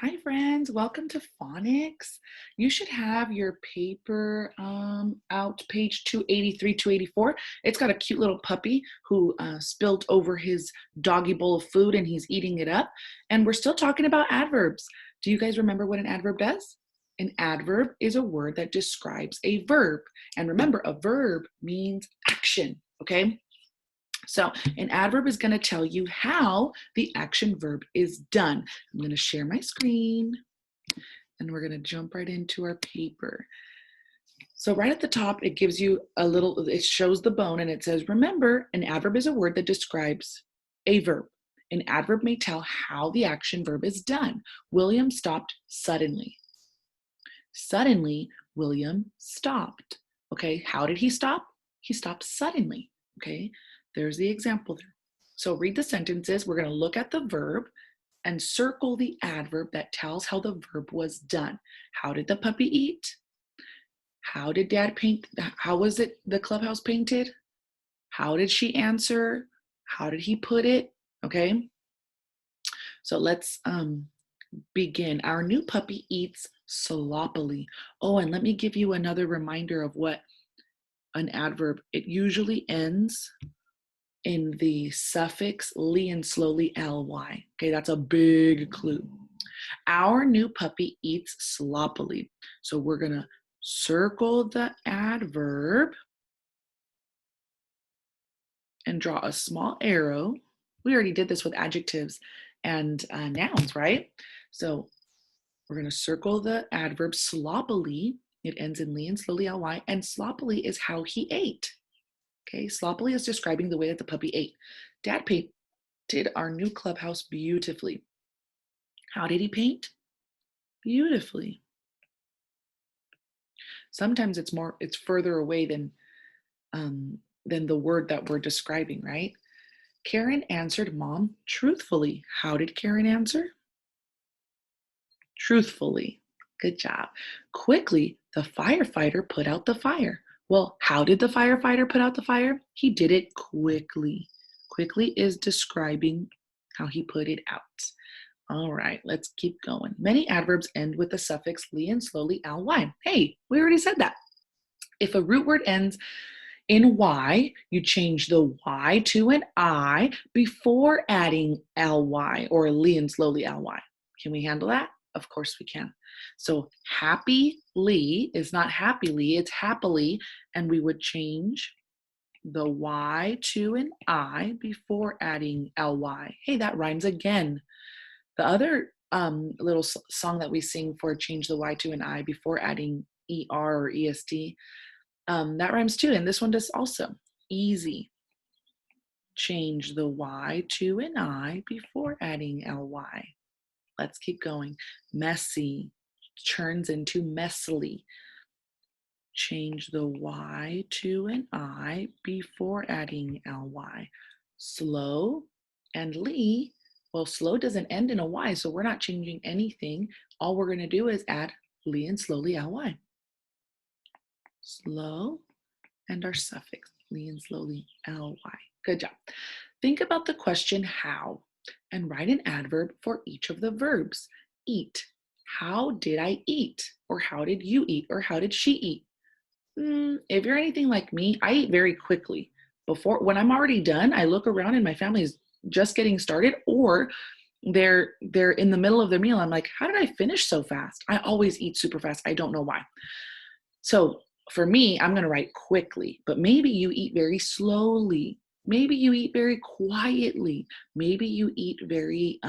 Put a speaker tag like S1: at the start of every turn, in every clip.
S1: Hi friends, welcome to Phonics. You should have your paper out page 283, 284. It's got a cute little puppy who spilled over his doggy bowl of food and he's eating it up. And we're still talking about adverbs. Do you guys remember what an adverb does? An adverb is a word that describes a verb. And remember, a verb means action, okay? So an adverb is going to tell you how the action verb is done. I'm going to share my screen and we're going to jump right into our paper. So right at the top, it gives you it shows the bone and it says, remember, an adverb is a word that describes a verb. An adverb may tell how the action verb is done. William stopped suddenly. Suddenly, William stopped. Okay, how did he stop? He stopped suddenly. Okay, there's the example there. So read the sentences. We're going to look at the verb and circle the adverb that tells how the verb was done. How did the puppy eat? How did dad paint? How was it the clubhouse painted? How did she answer? How did he put it? Okay, so let's begin. Our new puppy eats sloppily. Oh, and let me give you another reminder of what an adverb, it usually ends in the suffix ly and slowly ly. Okay, that's a big clue. Our new puppy eats sloppily. So we're gonna circle the adverb and draw a small arrow. We already did this with adjectives and nouns, right? So we're gonna circle the adverb sloppily. It ends in ly and slowly ly, and sloppily is how he ate. Okay, sloppily is describing the way that the puppy ate. Dad painted our new clubhouse beautifully. How did he paint? Beautifully. Sometimes it's further away than the word that we're describing, right? Karen answered Mom truthfully. How did Karen answer? Truthfully. Good job. Quickly, the firefighter put out the fire. Well, how did the firefighter put out the fire? He did it quickly. Quickly is describing how he put it out. All right, let's keep going. Many adverbs end with the suffix ly and slowly ly. Hey, we already said that. If a root word ends in y, you change the y to an I before adding ly or ly and slowly ly. Can we handle that? Of course we can. So happily is not happily, it's happily, and we would change the y to an I before adding ly. Hey, that rhymes again. The other little song that we sing for change the y to an I before adding er or est, that rhymes too, and this one does also. Easy. Change the y to an I before adding ly. Let's keep going. Messy turns into messily. Change the y to an I before adding ly. Slow and ly, well, slow doesn't end in a y, so we're not changing anything. All we're going to do is add ly and slowly ly. Slow and our suffix, ly and slowly ly. Good job. Think about the question how and write an adverb for each of the verbs. Eat. How did I eat? Or how did you eat? Or how did she eat? If you're anything like me, I eat very quickly. When I'm already done, I look around and my family is just getting started, or they're in the middle of their meal. I'm like, how did I finish so fast? I always eat super fast. I don't know why. So for me, I'm going to write quickly, but maybe you eat very slowly. Maybe you eat very quietly. Maybe you eat very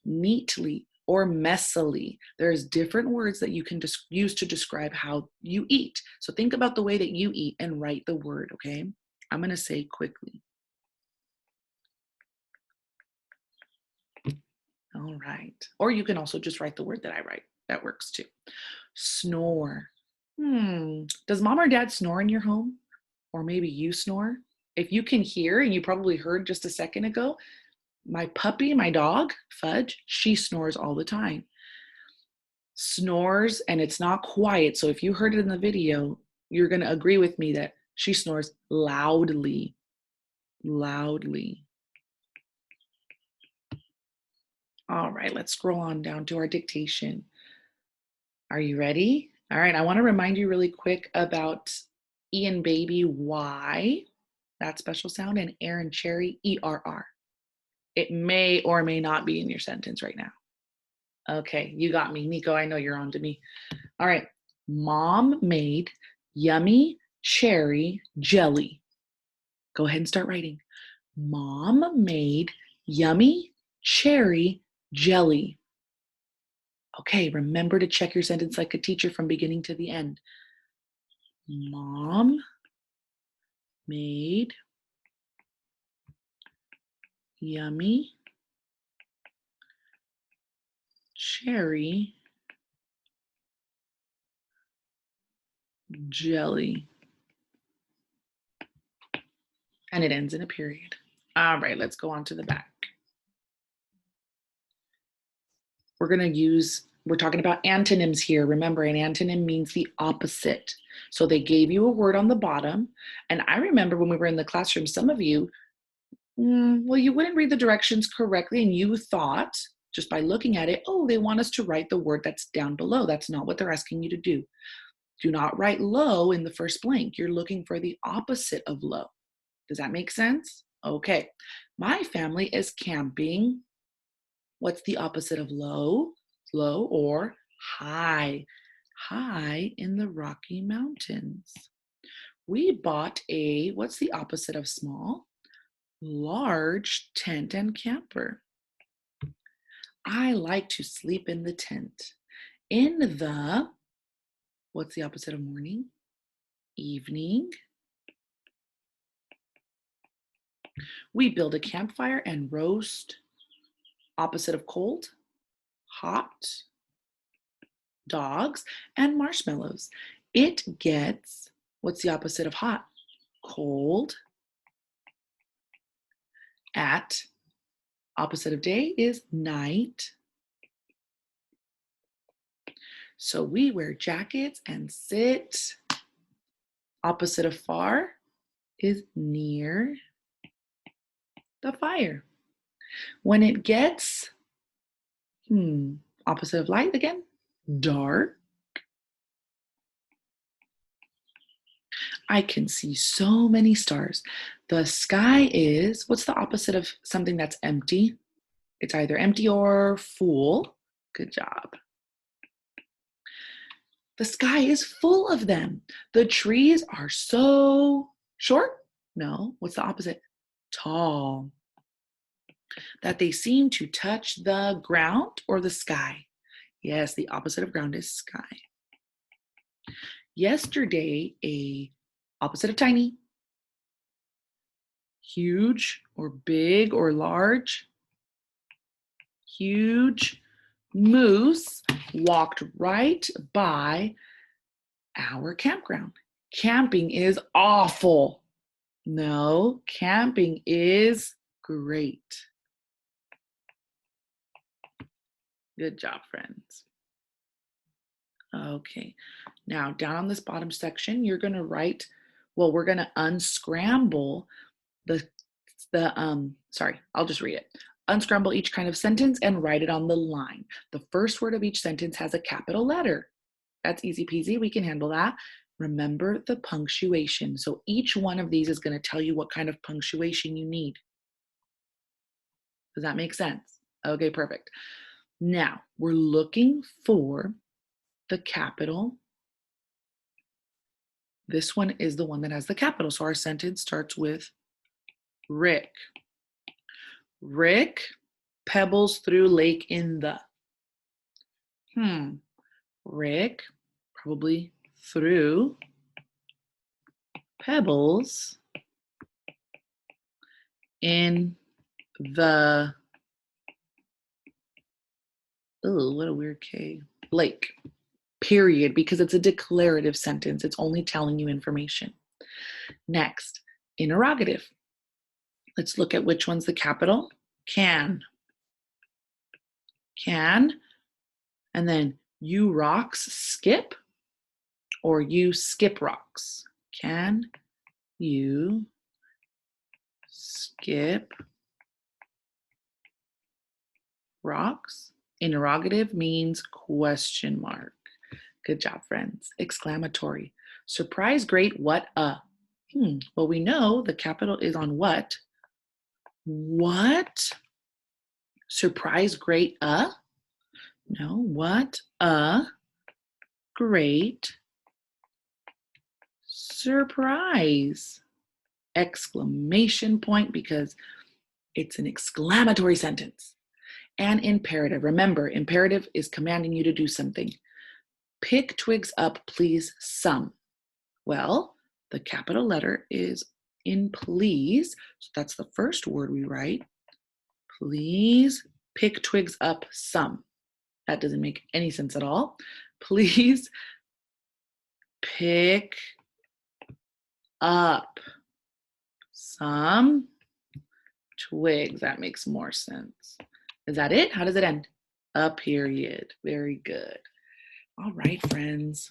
S1: neatly or messily. There's different words that you can use to describe how you eat. So think about the way that you eat and write the word, okay? I'm going to say quickly. All right. Or you can also just write the word that I write. That works too. Snore. Does mom or dad snore in your home? Or maybe you snore? If you can hear, and you probably heard just a second ago, my puppy, my dog, Fudge, she snores all the time. Snores, and it's not quiet. So if you heard it in the video, you're going to agree with me that she snores loudly. Loudly. All right, let's scroll on down to our dictation. Are you ready? All right, I want to remind you really quick about Ian baby Y, that special sound, and Aaron cherry ERR. It may or may not be in your sentence right now. Okay, you got me. Nico, I know you're on to me. All right, mom made yummy cherry jelly. Go ahead and start writing. Mom made yummy cherry jelly. Okay, remember to check your sentence like a teacher from beginning to the end. Mom made yummy cherry jelly. And it ends in a period. All right, let's go on to the back. We're talking about antonyms here. Remember, an antonym means the opposite. So they gave you a word on the bottom. And I remember when we were in the classroom, some of you, well, you wouldn't read the directions correctly and you thought, just by looking at it, oh, they want us to write the word that's down below. That's not what they're asking you to do. Do not write low in the first blank. You're looking for the opposite of low. Does that make sense? Okay. My family is camping. What's the opposite of low? Low or high. High in the Rocky Mountains. We bought what's the opposite of small? Large tent and camper. I like to sleep in the tent. In the, what's the opposite of morning? Evening. We build a campfire and roast. Opposite of cold? Hot. Dogs and marshmallows. It gets, what's the opposite of hot? Cold. At, opposite of day is night. So we wear jackets and sit. Opposite of far is near the fire. When it gets, opposite of light again, dark. I can see so many stars. The sky is, what's the opposite of something that's empty? It's either empty or full. Good job. The sky is full of them. The trees are so short. No, what's the opposite? Tall. That they seem to touch the ground or the sky. Yes, the opposite of ground is sky. Yesterday, opposite of tiny. Huge or big or large. Huge moose walked right by our campground. Camping is awful. No, camping is great. Good job, friends. Okay, now down on this bottom section, you're going to write, well, we're going to unscramble I'll just read it. Unscramble each kind of sentence and write it on the line. The first word of each sentence has a capital letter. That's easy peasy. We can handle that. Remember the punctuation. So each one of these is going to tell you what kind of punctuation you need. Does that make sense? Okay, perfect. Now, we're looking for the capital. This one is the one that has the capital. So our sentence starts with Rick. Rick pebbles through lake in the. Rick probably threw pebbles in the, oh, what a weird K, lake, period, because it's a declarative sentence. It's only telling you information. Next, interrogative. Let's look at which one's the capital. Can. Can. And then you rocks skip or you skip rocks. Can you skip Rocks. Interrogative means question mark. Good job, friends. Exclamatory. Surprise, great, what a. Well, we know the capital is on what. What? Surprise, great, a? No, what a great surprise. Exclamation point because it's an exclamatory sentence. And imperative. Remember, imperative is commanding you to do something. Pick twigs up, please, some. Well, the capital letter is in please. So that's the first word we write. Please pick twigs up some. That doesn't make any sense at all. Please pick up some twigs. That makes more sense. Is that it? How does it end? A period. Very good. All right, friends.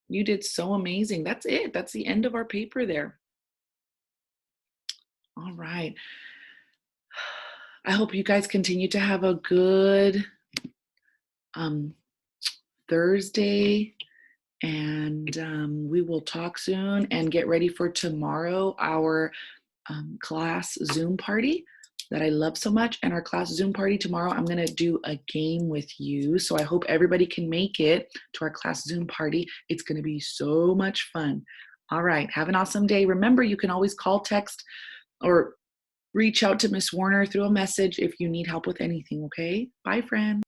S1: You did so amazing. That's it. That's the end of our paper there. All right. I hope you guys continue to have a good Thursday, and we will talk soon and get ready for tomorrow, our class Zoom party that I love so much. And our class Zoom party tomorrow, I'm going to do a game with you. So I hope everybody can make it to our class Zoom party. It's going to be so much fun. All right. Have an awesome day. Remember, you can always call, text, or reach out to Miss Warner through a message if you need help with anything. Okay. Bye, friends.